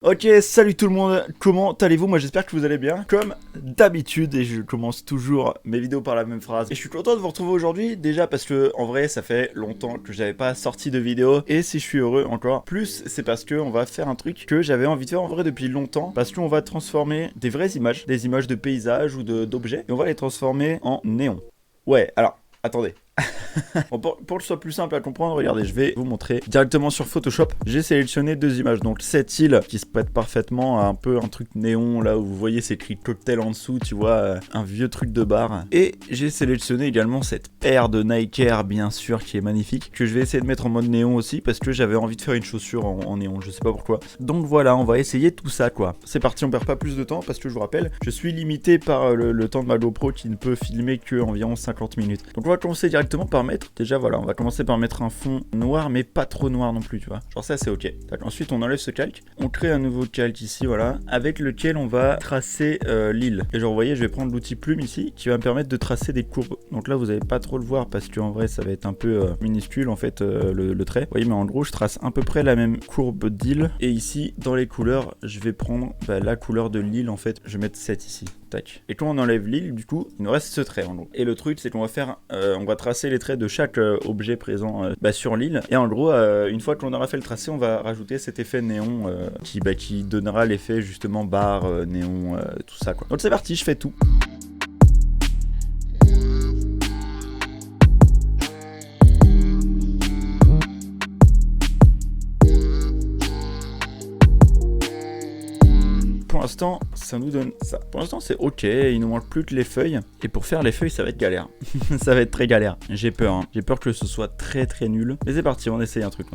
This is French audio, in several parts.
Ok, salut tout le monde, comment allez-vous? Moi j'espère que vous allez bien, comme d'habitude, et je commence toujours mes vidéos par la même phrase. Et je suis content de vous retrouver aujourd'hui, déjà parce que en vrai ça fait longtemps que j'avais pas sorti de vidéo, et si je suis heureux encore plus, c'est parce que on va faire un truc que j'avais envie de faire en vrai depuis longtemps, parce qu'on va transformer des vraies images, des images de paysages ou d'objets, et on va les transformer en néon. Ouais, alors, attendez. Bon, pour que ce soit plus simple à comprendre, regardez, je vais vous montrer directement sur Photoshop. J'ai sélectionné deux images, donc cette île qui se prête parfaitement à un peu un truc néon, là où vous voyez c'est écrit cocktail en dessous, tu vois, un vieux truc de bar. Et j'ai sélectionné également cette paire de Nike Air, bien sûr, qui est magnifique, que je vais essayer de mettre en mode néon aussi, parce que j'avais envie de faire une chaussure en néon, je sais pas pourquoi. Donc voilà, on va essayer tout ça, quoi. C'est parti, on perd pas plus de temps, parce que je vous rappelle, je suis limité par le temps de ma GoPro qui ne peut filmer que environ 50 minutes. Donc on va commencer directement par mettre, déjà voilà, on va commencer par mettre un fond noir, mais pas trop noir non plus, tu vois. Genre ça c'est ok. Ensuite on enlève ce calque, on crée un nouveau calque ici, voilà, avec lequel on va tracer l'île. Et genre vous voyez, je vais prendre l'outil plume ici, qui va me permettre de tracer des courbes. Donc là vous n'allez pas trop le voir, parce qu'en vrai ça va être un peu minuscule en fait le trait. Vous voyez, mais en gros je trace à peu près la même courbe d'île. Et ici, dans les couleurs, je vais prendre la couleur de l'île en fait, je vais mettre 7 ici. Tac. Et quand on enlève l'île, du coup, il nous reste ce trait en gros. Et le truc, c'est qu'on va faire, on va tracer les traits de chaque objet présent sur l'île. Et en gros, une fois qu'on aura fait le tracé, on va rajouter cet effet néon qui donnera l'effet justement barre, néon, tout ça quoi. Donc c'est parti, je fais tout. Pour l'instant, ça nous donne ça. Pour l'instant, c'est ok, il nous manque plus que les feuilles. Et pour faire les feuilles, ça va être galère. Ça va être très galère. J'ai peur, hein. J'ai peur que ce soit très très nul. Mais c'est parti, on essaye un truc,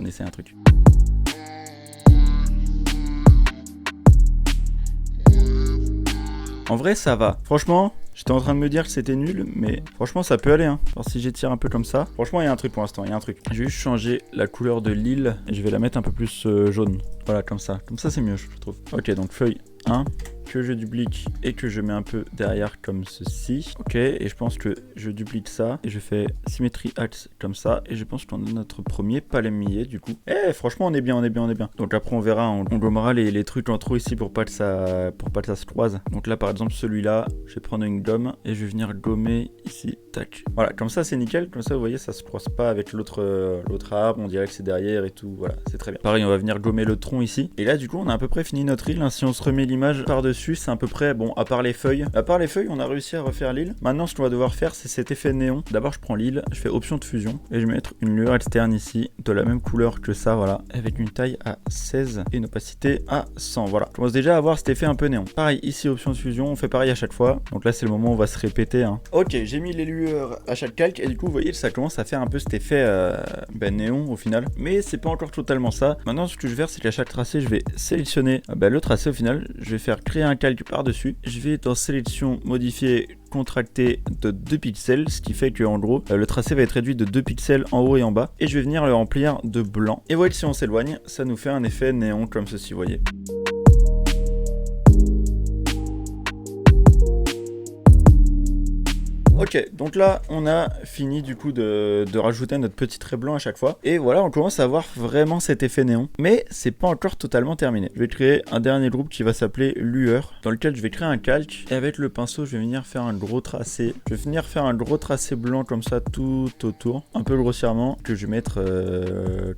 En vrai, ça va. Franchement, j'étais en train de me dire que c'était nul, mais franchement, ça peut aller, hein. Alors si j'étire un peu comme ça, franchement, il y a un truc pour l'instant, il y a un truc. Je vais juste changer la couleur de l'île et je vais la mettre un peu plus jaune. Voilà, comme ça. Comme ça, c'est mieux, je trouve. Ok, donc feuille 1. Que je duplique et que je mets un peu derrière comme ceci. Ok, et je pense que je duplique ça et je fais symétrie axe comme ça. Et je pense qu'on a notre premier palmier du coup. Eh, franchement, on est bien. Donc après, on verra, on gommera les trucs en trop ici pour pas que ça se croise. Donc là, par exemple, celui-là, je vais prendre une gomme et je vais venir gommer ici. Tac. Voilà, comme ça, c'est nickel. Comme ça, vous voyez, ça se croise pas avec l'autre arbre. On dirait que c'est derrière et tout. Voilà, c'est très bien. Pareil, on va venir gommer le tronc ici. Et là, du coup, on a à peu près fini notre île. Hein. Si on se remet l'image par-dessus, c'est à peu près, bon, à part les feuilles, on a réussi à refaire l'île. Maintenant, ce qu'on va devoir faire, c'est cet effet néon. D'abord, je prends l'île, je fais option de fusion et je vais mettre une lueur externe ici de la même couleur que ça, voilà, avec une taille à 16 et une opacité à 100. Voilà, je commence déjà à avoir cet effet un peu néon. Pareil, ici, option de fusion, on fait pareil à chaque fois. Donc là, c'est le moment où on va se répéter. Hein. Ok, j'ai mis les lueurs à chaque calque et du coup, vous voyez, ça commence à faire un peu cet effet néon au final. Mais c'est pas encore totalement ça. Maintenant, ce que je vais faire, c'est qu'à chaque tracé, je vais sélectionner le tracé au final. Je vais faire créer un calque par-dessus. Je vais dans sélection modifier contracté de 2 pixels, ce qui fait que en gros le tracé va être réduit de 2 pixels en haut et en bas et je vais venir le remplir de blanc. Et vous voyez que si on s'éloigne, ça nous fait un effet néon comme ceci, vous voyez. Ok, donc là on a fini du coup de rajouter notre petit trait blanc à chaque fois. Et voilà, on commence à avoir vraiment cet effet néon. Mais c'est pas encore totalement terminé. Je vais créer un dernier groupe qui va s'appeler lueur, dans lequel je vais créer un calque. Et avec le pinceau, je vais venir faire un gros tracé. Je vais venir faire un gros tracé blanc comme ça tout autour. Un peu grossièrement, que je vais mettre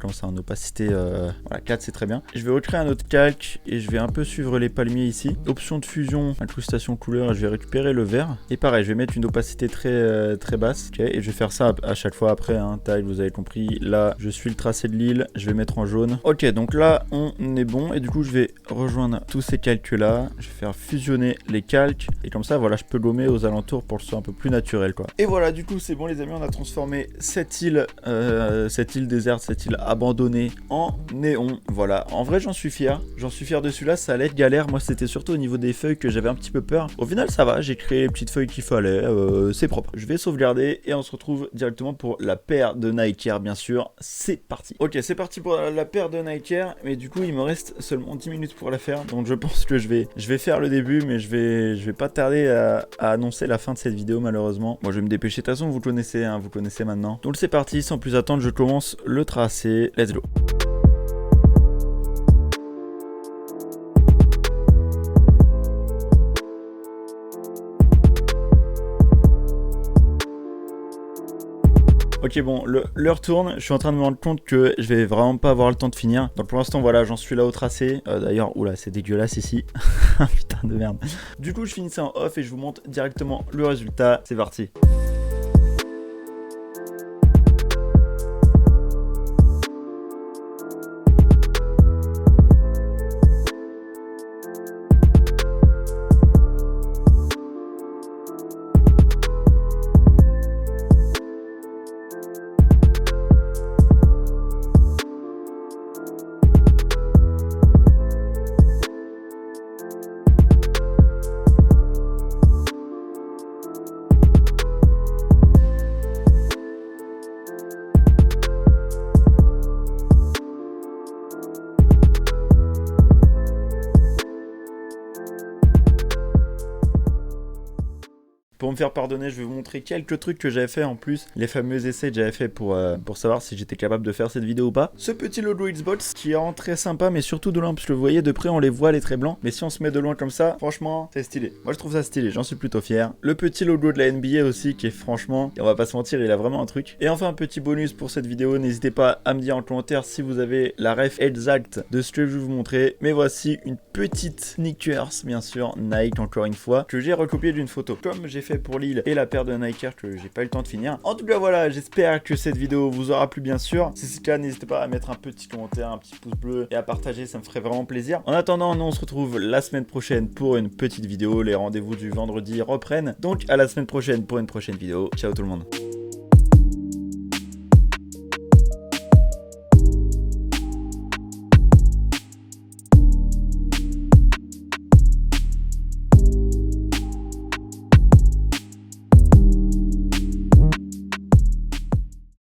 comme ça en opacité. Voilà, 4 c'est très bien. Je vais recréer un autre calque et je vais un peu suivre les palmiers ici. Option de fusion, incrustation couleur, je vais récupérer le vert. Et pareil, je vais mettre une opacité très basse, ok, et je vais faire ça à chaque fois après, hein, taille, vous avez compris. Là je suis le tracé de l'île, je vais mettre en jaune. Ok, donc là on est bon et du coup je vais rejoindre tous ces calques là, je vais faire fusionner les calques et comme ça voilà, je peux gommer aux alentours pour que ce soit un peu plus naturel quoi. Et voilà, du coup c'est bon les amis, on a transformé cette île déserte, cette île abandonnée en néon. Voilà, en vrai j'en suis fier de celui-là. Ça allait être galère, moi c'était surtout au niveau des feuilles que j'avais un petit peu peur. Au final ça va, j'ai créé les petites feuilles qu'il fallait, c'est propre. Je vais sauvegarder et on se retrouve directement pour la paire de Nike Air, bien sûr. C'est parti. Ok, c'est parti pour la paire de Nike Air, mais du coup il me reste seulement 10 minutes pour la faire, donc je pense que je vais faire le début, mais je vais pas tarder à annoncer la fin de cette vidéo malheureusement. Moi je vais me dépêcher, de toute façon vous connaissez, hein, vous connaissez maintenant. Donc c'est parti, sans plus attendre, je commence le tracé. Let's go. Ok, bon, l'heure tourne, je suis en train de me rendre compte que je vais vraiment pas avoir le temps de finir. Donc pour l'instant, voilà, j'en suis là au tracé. D'ailleurs, oula, c'est dégueulasse ici. Putain de merde. Du coup, je finis ça en off et je vous montre directement le résultat. C'est parti. Pour me faire pardonner, je vais vous montrer quelques trucs que j'avais fait en plus, les fameux essais que j'avais fait pour savoir si j'étais capable de faire cette vidéo ou pas. Ce petit logo Xbox qui est vraiment très sympa, mais surtout de loin, parce que vous voyez de près on les voit les traits blancs, mais si on se met de loin comme ça, franchement c'est stylé. Moi je trouve ça stylé, j'en suis plutôt fier. Le petit logo de la NBA aussi qui est franchement, et on va pas se mentir, il a vraiment un truc. Et enfin un petit bonus pour cette vidéo, n'hésitez pas à me dire en commentaire si vous avez la ref exacte de ce que je vais vous montrer. Mais voici une petite sneakers, bien sûr, Nike encore une fois, que j'ai recopié d'une photo, comme j'ai fait pour Lille et la paire de Nike Air que j'ai pas eu le temps de finir. En tout cas voilà, j'espère que cette vidéo vous aura plu bien sûr. Si c'est le cas, n'hésitez pas à mettre un petit commentaire, un petit pouce bleu et à partager, ça me ferait vraiment plaisir. En attendant, nous on se retrouve la semaine prochaine pour une petite vidéo. Les rendez-vous du vendredi reprennent. Donc à la semaine prochaine pour une prochaine vidéo. Ciao tout le monde.